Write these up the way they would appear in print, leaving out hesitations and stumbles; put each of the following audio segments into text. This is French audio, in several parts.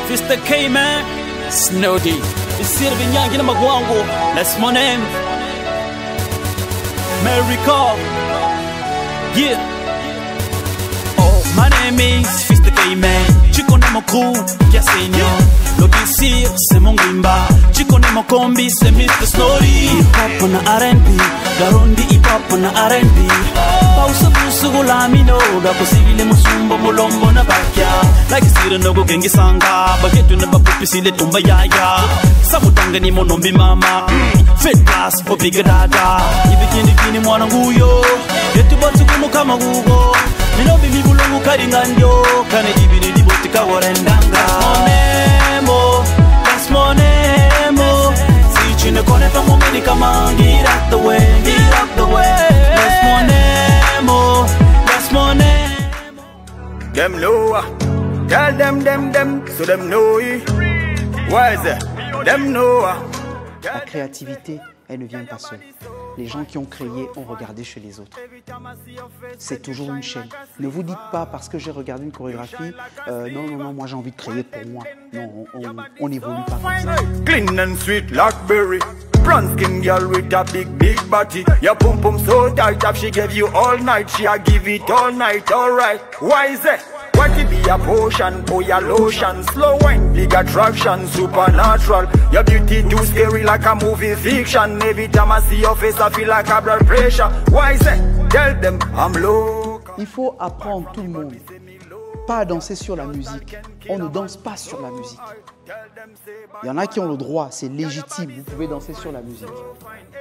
Mr. K man, Snowdy. Sirvi nyangi na magwango. That's my name. America. Yeah. Oh, my name is Mr. K man. Tu connais mon crew, Kia Senior. L'Odissir, c'est mon Grimba. Tu connais mon combi, c'est Mr. Snowdy. Hip hop on a R&B, Garondi hip hop on a R&B. Pausa busu gulamino, da posibile musumbo mulombo na bakya. Like sira no go gengi sanga, bagetu na bapupi sile tumba yaya. Samutanga ni monombi mama, fit class for big dada. Ibikini kini mwana nguyo, yetu batu kumu kama gugo. Minobi mibulungu karinganyo, kane jibini diboti kawarendanga. That's my name, see you in the corner from me, come on, get out the way, get out the way. That's my name, that's my name. Them know, tell them, so them know it. Why is it? Them know. La créativité, elle ne vient pas seule. Les gens qui ont créé ont regardé chez les autres. C'est toujours une chaîne. Ne vous dites pas parce que j'ai regardé une chorégraphie, non, moi j'ai envie de créer pour moi. Non, on n'évolue pas comme ça. Clean and sweet Blackberry, brown skin girl with a big body. Your pum pum so tight up, she gave you all night, she a give it all night, alright. Why is it? What it be a potion, or your lotion, slow wine, big attraction, supernatural. Your beauty too scary like a movie fiction. Every time I see your face, I feel like a blood pressure. Why is it? Tell them I'm low. Il faut apprendre tout le monde, pas à danser sur la musique. On ne danse pas sur la musique. Il y en a qui ont le droit, c'est légitime, vous pouvez danser sur la musique.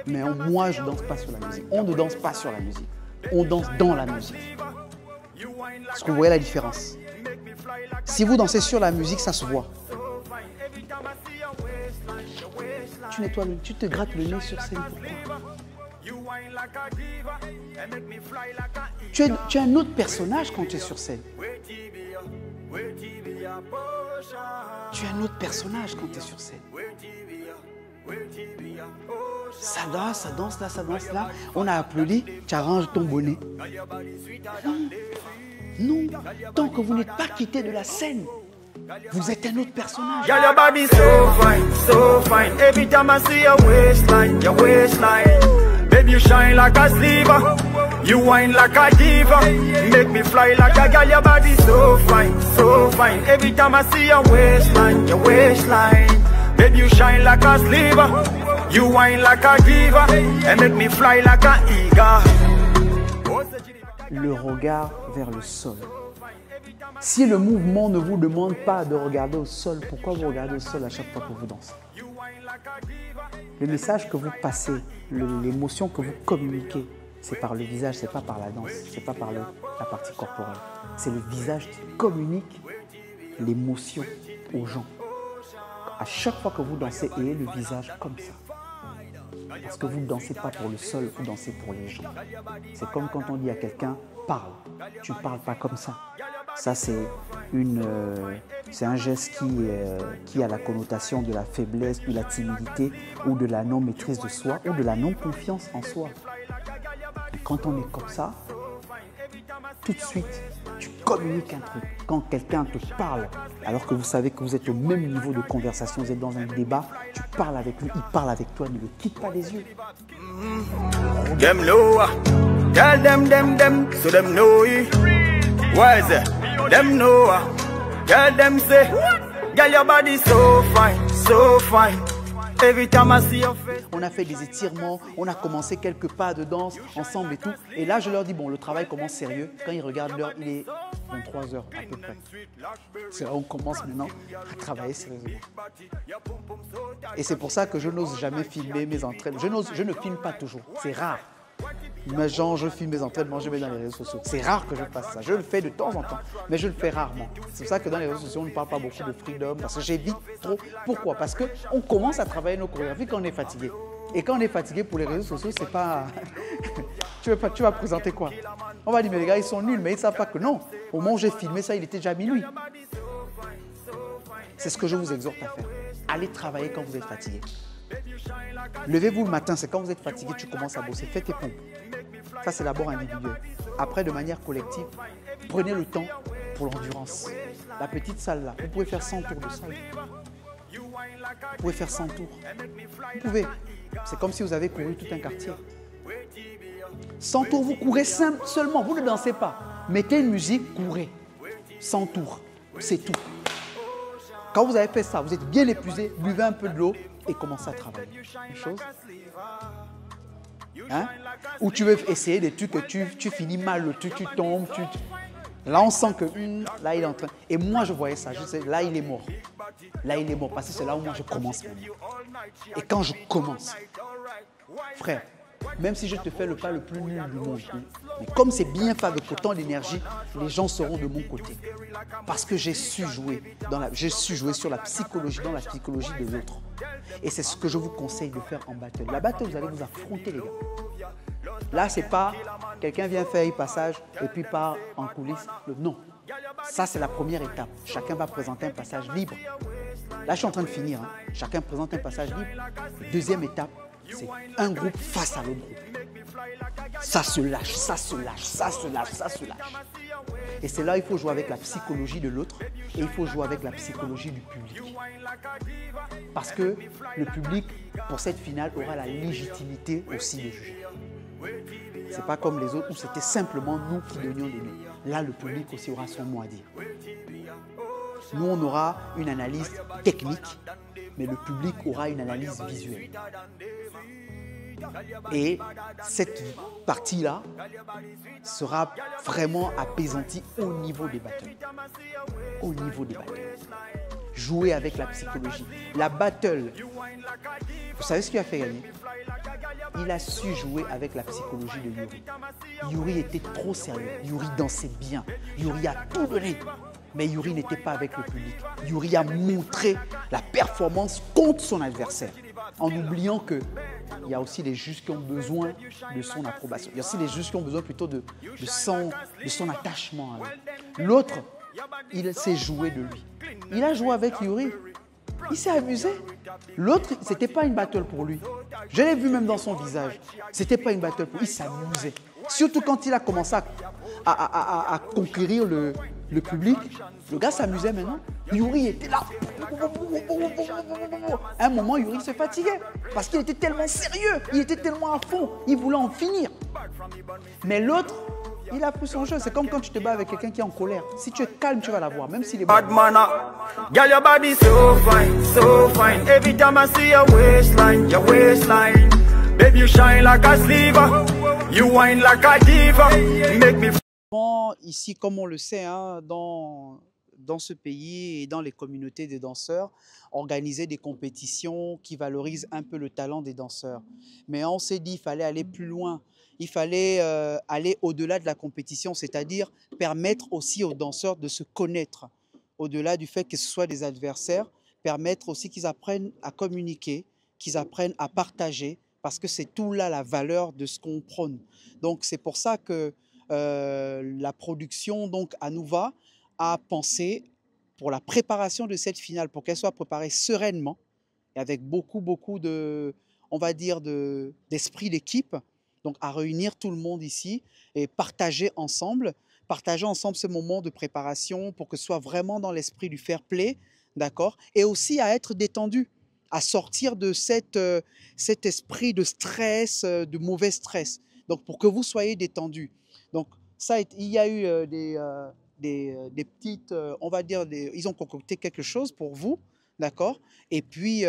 Mais moi, je ne danse pas sur la musique. On ne danse pas sur la musique. On danse dans la musique. Est-ce que vous voyez la différence? Si vous dansez sur la musique, ça se voit. Tu te grattes le nez sur scène, pourquoi? Tu es un autre personnage quand tu es sur scène. Tu es un autre personnage quand tu es sur scène. Ça danse là. On a applaudi, tu arranges ton bonnet. Non, tant que vous n'êtes pas quitté de la scène, vous êtes un autre personnage. Girl, your body so fine. Every time I see your waistline. Baby, you shine like a sliver. You whine like a diva. Make me fly like a girl, your body so fine. Every time I see your waistline. Baby, you shine like a sliver. You whine like a diva. And make me fly like a eagle. Le regard vers le sol. Si le mouvement ne vous demande pas de regarder au sol, pourquoi vous regardez au sol à chaque fois que vous dansez? Le message que vous passez, l'émotion que vous communiquez, c'est par le visage, c'est pas par la danse, c'est pas par la partie corporelle. C'est le visage qui communique l'émotion aux gens. À chaque fois que vous dansez, ayez le visage comme ça. Parce que vous ne dansez pas pour le sol, vous dansez pour les gens. C'est comme quand on dit à quelqu'un, parle. Tu ne parles pas comme ça. Ça, c'est un geste qui a la connotation de la faiblesse, de la timidité ou de la non-maîtrise de soi ou de la non-confiance en soi. Et quand on est comme ça, tout de suite, tu communiques un truc. Quand quelqu'un te parle, alors que vous savez que vous êtes au même niveau de conversation, vous êtes dans un débat, tu parles avec lui, il parle avec toi, ne le quitte pas des yeux. Them know, tell them, so them know it. Why is it? Them know, tell them say, girl your body so fine. Every time I see your face. On a fait des étirements, on a commencé quelques pas de danse ensemble et tout. Et là, je leur dis, bon, le travail commence sérieux. Quand ils regardent l'heure, il est 23 h à peu près. C'est là où on commence maintenant à travailler sérieusement. Et c'est pour ça que je n'ose jamais filmer mes entraînements. Je ne filme pas toujours, c'est rare. Mais genre, je filme mes entraînements, je mets dans les réseaux sociaux. C'est rare que je fasse ça. Je le fais de temps en temps, mais je le fais rarement. C'est pour ça que dans les réseaux sociaux, on ne parle pas beaucoup de freedom, parce que j'évite trop. Pourquoi? Parce qu'on commence à travailler nos chorégraphies quand on est fatigué. Et quand on est fatigué pour les réseaux sociaux, c'est pas... tu vas présenter quoi? On va dire, mais les gars, ils sont nuls, mais ils ne savent pas que non. Au moment où j'ai filmé ça, il était déjà minuit. C'est ce que je vous exhorte à faire. Allez travailler quand vous êtes fatigué. Levez-vous le matin, c'est quand vous êtes fatigué, tu commences à bosser. Faites tes pompes. Ça, c'est d'abord individuel. Après, de manière collective, prenez le temps pour l'endurance. la petite salle là, vous pouvez faire 100 tours de salle. Vous pouvez faire 100 tours. Vous pouvez. C'est comme si vous avez couru tout un quartier. 100 tours, vous courez seulement, vous ne dansez pas. Mettez une musique, courez. 100 tours, c'est tout. Quand vous avez fait ça, vous êtes bien épuisé, buvez un peu de l'eau et commencez à travailler. Une chose. Hein? Ou tu veux essayer des trucs que tu finis mal, le truc, tu tombes, Là, on sent que là, il est en train. Et moi, je voyais ça. Je sais, là, il est mort. Là, il est mort parce que c'est là où moi, je commence maintenant. Et quand je commence, frère, même si je te fais le pas le plus nul du monde, mais comme c'est bien fait avec autant d'énergie, les gens seront de mon côté. Parce que j'ai su jouer sur la psychologie, dans la psychologie de l'autre. Et c'est ce que je vous conseille de faire en battle. La battle, vous allez vous affronter, les gars. Là, c'est pas quelqu'un vient faire un passage et puis part en coulisses. Non. Ça, c'est la première étape. Chacun va présenter un passage libre. Là, je suis en train de finir. Hein. Chacun présente un passage libre. Deuxième étape, c'est un groupe face à l'autre groupe. Ça se lâche, ça se lâche, ça se lâche, ça se lâche. Et c'est là il faut jouer avec la psychologie de l'autre et il faut jouer avec la psychologie du public. Parce que le public, pour cette finale, aura la légitimité aussi de juger. Ce n'est pas comme les autres où c'était simplement nous qui donnions les noms. Là, le public aussi aura son mot à dire. Nous, on aura une analyse technique, mais le public aura une analyse visuelle. Et cette partie-là sera vraiment apaisantie au niveau des battles. Au niveau des battles. Jouer avec la psychologie. La battle, vous savez ce qu'il a fait gagner? Il a su jouer avec la psychologie de Yuri. Yuri était trop sérieux. Yuri dansait bien. Yuri a tout donné. Mais Yuri n'était pas avec le public. Yuri a montré la performance contre son adversaire. En oubliant qu'il y a aussi les juges qui ont besoin de son approbation. Il y a aussi les juges qui ont besoin plutôt de son attachement à lui. L'autre, il s'est joué de lui. Il a joué avec Yuri. Il s'est amusé. L'autre, ce n'était pas une battle pour lui. Je l'ai vu même dans son visage. Ce n'était pas une battle pour lui. Il s'amusait. Surtout quand il a commencé à conquérir le public. Le gars s'amusait maintenant. Yuri était là. À un moment, Yuri se fatiguait. Parce qu'il était tellement sérieux. Il était tellement à fond. Il voulait en finir. Mais l'autre, il a pris son jeu. C'est comme quand tu te bats avec quelqu'un qui est en colère. Si tu es calme, tu vas l'avoir. Même s'il est bon. Bad man, girl, your body so fine, so fine. Every time I see your waistline, baby, you shine like a sliver. You whine like a diva. Make me. Bon, ici, comme on le sait, hein, dans ce pays et dans les communautés des danseurs, organiser des compétitions qui valorisent un peu le talent des danseurs. Mais on s'est dit qu'il fallait aller plus loin. Il fallait aller au-delà de la compétition, c'est-à-dire permettre aussi aux danseurs de se connaître. Au-delà du fait que ce soit des adversaires, permettre aussi qu'ils apprennent à communiquer, qu'ils apprennent à partager, parce que c'est tout là la valeur de ce qu'on prône. Donc c'est pour ça que la production donc Anouva a pensé pour la préparation de cette finale, pour qu'elle soit préparée sereinement et avec beaucoup de, on va dire, d'esprit d'équipe, donc à réunir tout le monde ici et partager ensemble ce moment de préparation pour que ce soit vraiment dans l'esprit du fair play, d'accord, et aussi à être détendu, à sortir de cet esprit de stress, de mauvais stress, donc pour que vous soyez détendu. Donc ça, il y a eu des petites, on va dire, ils ont concocté quelque chose pour vous, d'accord? Et puis,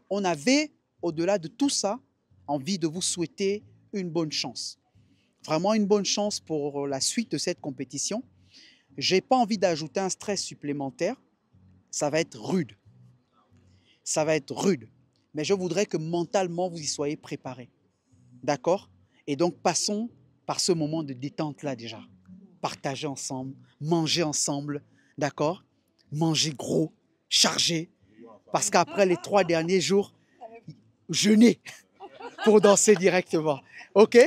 on avait, au-delà de tout ça, envie de vous souhaiter une bonne chance. Vraiment une bonne chance pour la suite de cette compétition. Je n'ai pas envie d'ajouter un stress supplémentaire. Ça va être rude. Ça va être rude. Mais je voudrais que mentalement, vous y soyez préparés. D'accord? Et donc, passons par ce moment de détente-là déjà. Partager ensemble, manger ensemble, d'accord? Manger gros, chargé, parce qu'après les 3 derniers jours, jeûner pour danser directement. OK?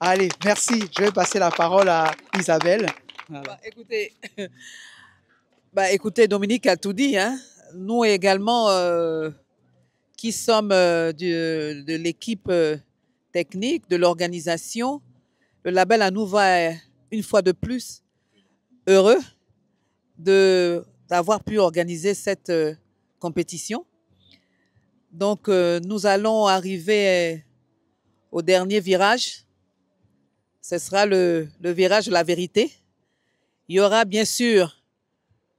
Allez, merci. Je vais passer la parole à Isabelle. Voilà. Écoutez, Dominique a tout dit. Hein? Nous également, qui sommes de l'équipe technique, de l'organisation, le label Anouva est une fois de plus heureux d'avoir pu organiser cette compétition. Donc, nous allons arriver au dernier virage. Ce sera le virage de la vérité. Il y aura bien sûr,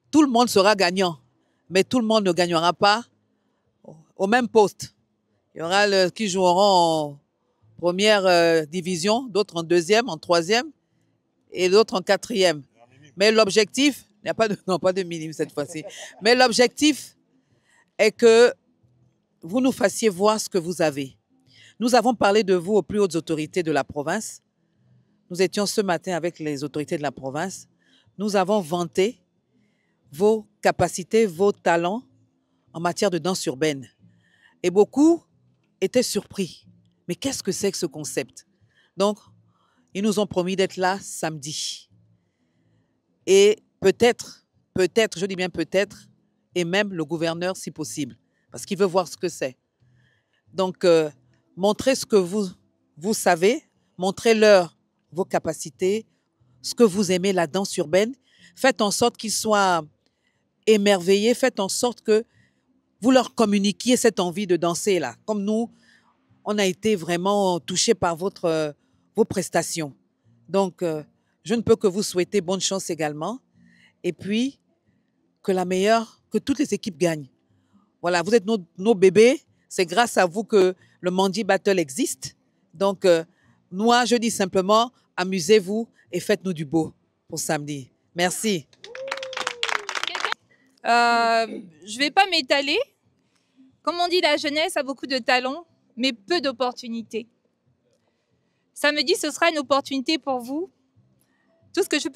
tout le monde sera gagnant, mais tout le monde ne gagnera pas au même poste. Il y aura qui joueront en première division, d'autres en deuxième, en troisième et d'autres en quatrième. Mais l'objectif, il n'y a pas de, non, pas de minime cette fois-ci, mais l'objectif est que vous nous fassiez voir ce que vous avez. Nous avons parlé de vous aux plus hautes autorités de la province. Nous étions ce matin avec les autorités de la province. Nous avons vanté vos capacités, vos talents en matière de danse urbaine. Et beaucoup étaient surpris. Mais qu'est-ce que c'est que ce concept? Donc, ils nous ont promis d'être là samedi. Et peut-être, je dis bien peut-être, et même le gouverneur si possible, parce qu'il veut voir ce que c'est. Donc, montrez ce que vous savez, montrez-leur vos capacités, ce que vous aimez, la danse urbaine. Faites en sorte qu'ils soient émerveillés, faites en sorte que vous leur communiquiez cette envie de danser là. Comme nous, on a été vraiment touchés par vos prestations. Donc, je ne peux que vous souhaiter bonne chance également. Et puis, que toutes les équipes gagnent. Voilà, vous êtes nos bébés. C'est grâce à vous que le Mandi Battle existe. Donc, moi, je dis simplement, amusez-vous et faites-nous du beau pour samedi. Merci. Je ne vais pas m'étaler. Comme on dit, la jeunesse a beaucoup de talent, mais peu d'opportunités. Samedi, ce sera une opportunité pour vous. Tout ce que je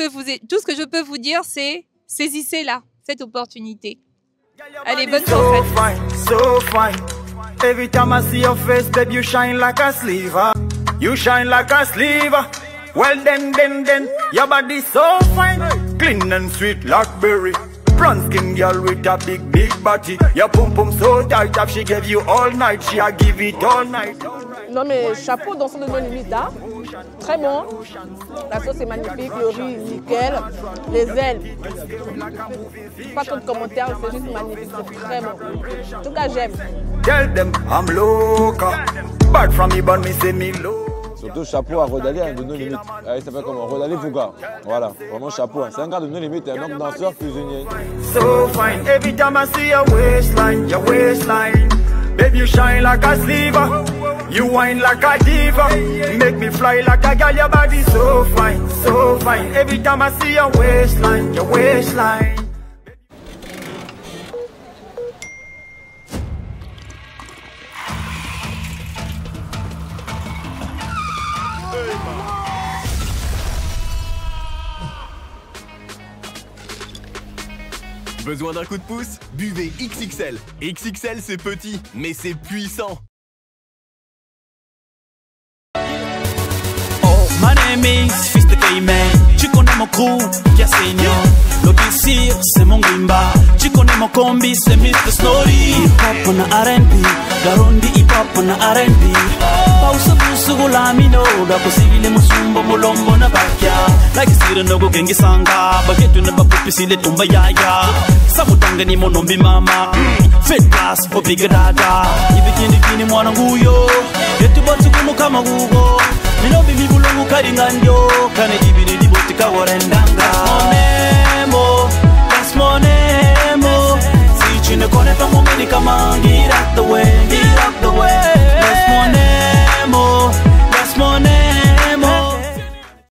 peux vous dire, c'est saisissez-la, cette opportunité. Allez, bonne chance. So fine. Every time I see your face, babe, you shine like a sliver. You shine like a sliver. Well then, your body so fine. Clean and sweet like berry. Brown skin girl with a big body. Your pum pum so tight up, she gave you all night. She a give it all night. Non mais chapeau dans son de nos limites, hein. Très bon. La sauce est magnifique, le riz nickel, les ailes. Pas trop de commentaires, c'est juste magnifique, c'est très bon. En tout cas j'aime. Tell them I'm loca. But from me born me say me low. Surtout chapeau à Rodali, un de nos limites. Il s'appelle comment? Rodali Fouga. Voilà, vraiment chapeau. C'est un gars de nos limites, un homme danseur cuisinier. So fine, every time I see your waistline. Baby, you shine like a sliver. You whine like a diva. Make me fly like a girl, your body so fine, so fine. Every time I see your waistline. Besoin d'un coup de pouce? Buvez XXL. XXL, c'est petit, mais c'est puissant. Oh, my name is Fils de K-Man. Tu connais mon crew, Kia Senior. L'Odissir, c'est mon Grimba. Tu connais mon combi, c'est Mr. Snorri. Hip-hop on R&B, Garondi hip-hop on R&B. Pausa busugo lamino, da posibile musumbo mulombo na bakya. Like sira nogo gengi sanga, bagetu na bapupi sile tumba yaya. Samutanga ni monombi mama, fit class for big dada. Ibikini kini mwana nguyo, yetu batu kumu kama gugo. Minobi mibulungu karinganyo, kane ibini diboti kawarendanga. That's monemo, si chine kone pa mumeni kamangi.